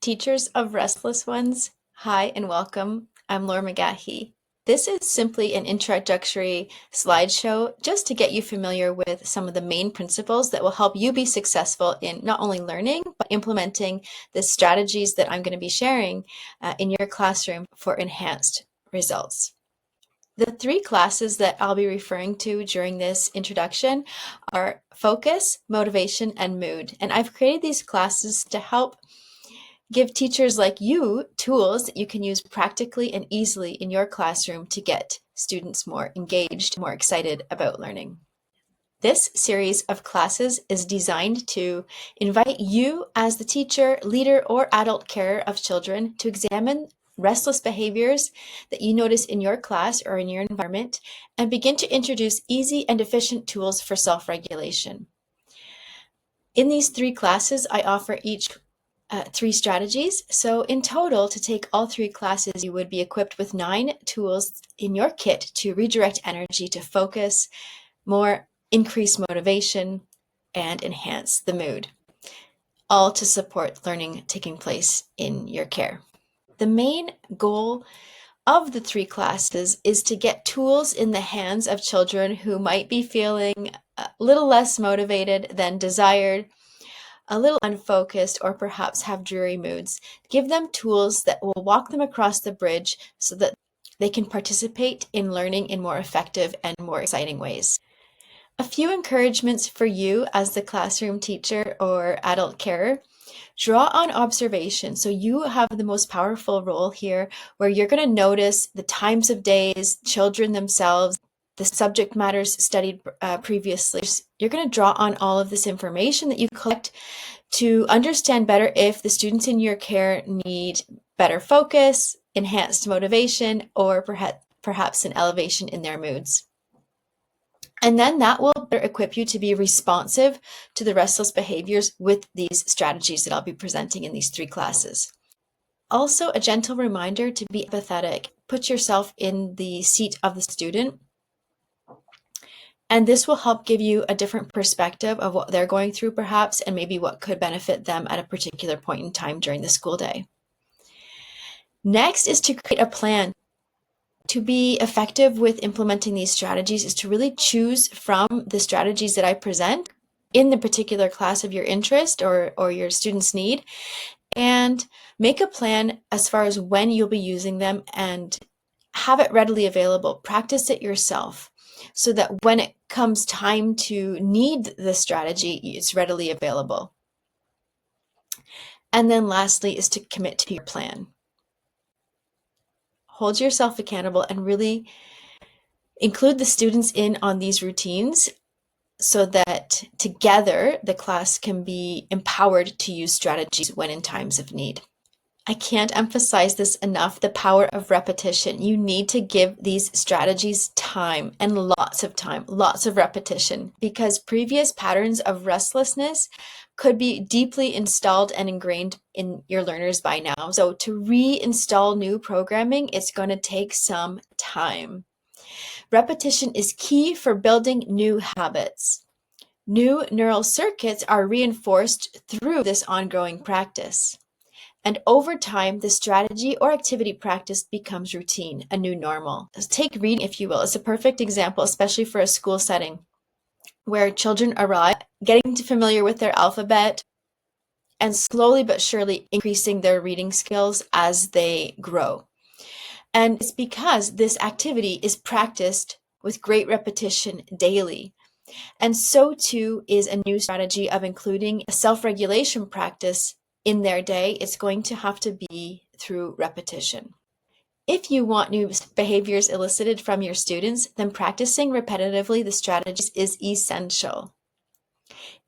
Teachers of Restless Ones, hi and welcome. I'm Laura McGahee. This is simply an introductory slideshow just to get you familiar with some of the main principles that will help you be successful in not only learning, but implementing the strategies that I'm going to be sharing in your classroom for enhanced results. The three classes that I'll be referring to during this introduction are focus, motivation, and mood. And I've created these classes to help give teachers like you tools that you can use practically and easily in your classroom to get students more engaged, more excited about learning. This series of classes is designed to invite you as the teacher, leader, or adult carer of children to examine restless behaviors that you notice in your class or in your environment and begin to introduce easy and efficient tools for self-regulation. In these three classes, I offer each three strategies. So in total, to take all three classes, you would be equipped with 9 tools in your kit to redirect energy to focus, increase motivation, and enhance the mood, all to support learning taking place in your care. The main goal of the three classes is to get tools in the hands of children who might be feeling a little less motivated than desired, a little unfocused, or perhaps have dreary moods. Give them tools that will walk them across the bridge so that they can participate in learning in more effective and more exciting ways. A few encouragements for you as the classroom teacher or adult carer. Draw on observation. So you have the most powerful role here where you're going to notice the times of days, children themselves, the subject matters studied previously. You're going to draw on all of this information that you collect to understand better if the students in your care need better focus, enhanced motivation, or perhaps an elevation in their moods. And then that will better equip you to be responsive to the restless behaviors with these strategies that I'll be presenting in these three classes. Also, a gentle reminder to be empathetic. Put yourself in the seat of the student. And this will help give you a different perspective of what they're going through perhaps, and maybe what could benefit them at a particular point in time during the school day. Next is to create a plan. To be effective with implementing these strategies is to really choose from the strategies that I present in the particular class of your interest or your students' need, and make a plan as far as when you'll be using them and have it readily available. Practice it yourself so that when it comes time to need the strategy, it's readily available. And then lastly is to commit to your plan. Hold yourself accountable and really include the students in on these routines so that together the class can be empowered to use strategies when in times of need. I can't emphasize this enough, the power of repetition. You need to give these strategies time and lots of repetition, because previous patterns of restlessness could be deeply installed and ingrained in your learners by now. So to reinstall new programming, it's going to take some time. Repetition is key for building new habits. New neural circuits are reinforced through this ongoing practice. And over time, the strategy or activity practice becomes routine, a new normal. Take reading, if you will, as a perfect example, especially for a school setting where children arrive, getting familiar with their alphabet and slowly but surely increasing their reading skills as they grow. And it's because this activity is practiced with great repetition daily. And so too is a new strategy of including a self-regulation practice in their day. It's going to have to be through repetition. If you want new behaviors elicited from your students, then practicing repetitively the strategies is essential.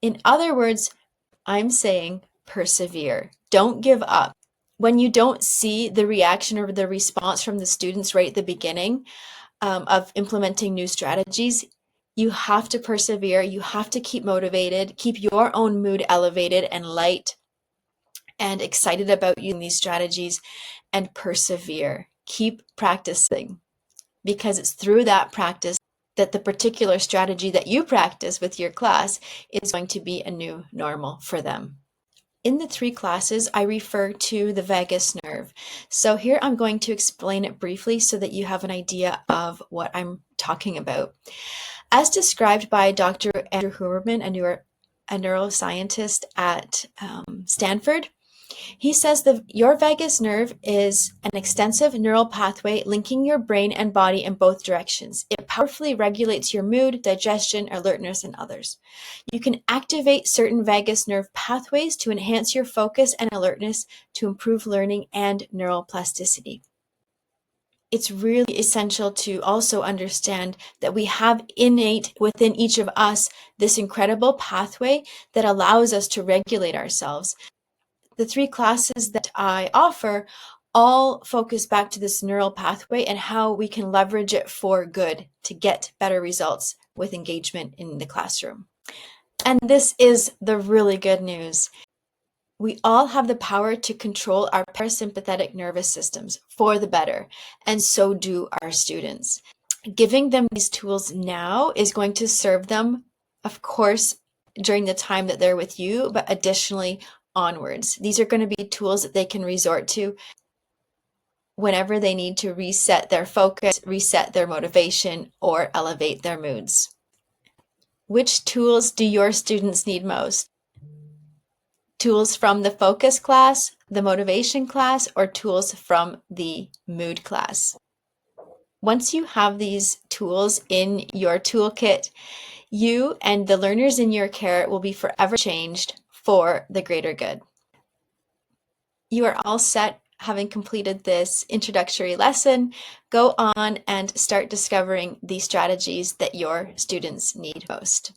In other words, I'm saying persevere. Don't give up. When you don't see the reaction or the response from the students right at the beginning of implementing new strategies, you have to persevere. You have to keep motivated, keep your own mood elevated and light and excited about using these strategies, and persevere. Keep practicing, because it's through that practice that the particular strategy that you practice with your class is going to be a new normal for them. In the three classes, I refer to the vagus nerve. So here I'm going to explain it briefly so that you have an idea of what I'm talking about. As described by Dr. Andrew Huberman, a neuroscientist at Stanford, he says that your vagus nerve is an extensive neural pathway linking your brain and body in both directions. It powerfully regulates your mood, digestion, alertness, and others. You can activate certain vagus nerve pathways to enhance your focus and alertness to improve learning and neural plasticity. It's really essential to also understand that we have innate within each of us this incredible pathway that allows us to regulate ourselves. The three classes that I offer all focus back to this neural pathway and how we can leverage it for good to get better results with engagement in the classroom. And this is the really good news. We all have the power to control our parasympathetic nervous systems for the better, and so do our students. Giving them these tools now is going to serve them, of course, during the time that they're with you, but additionally onwards. These are going to be tools that they can resort to whenever they need to reset their focus, reset their motivation, or elevate their moods. Which tools do your students need most? Tools from the focus class, the motivation class, or tools from the mood class? Once you have these tools in your toolkit, you and the learners in your care will be forever changed for the greater good. You are all set having completed this introductory lesson. Go on and start discovering the strategies that your students need most.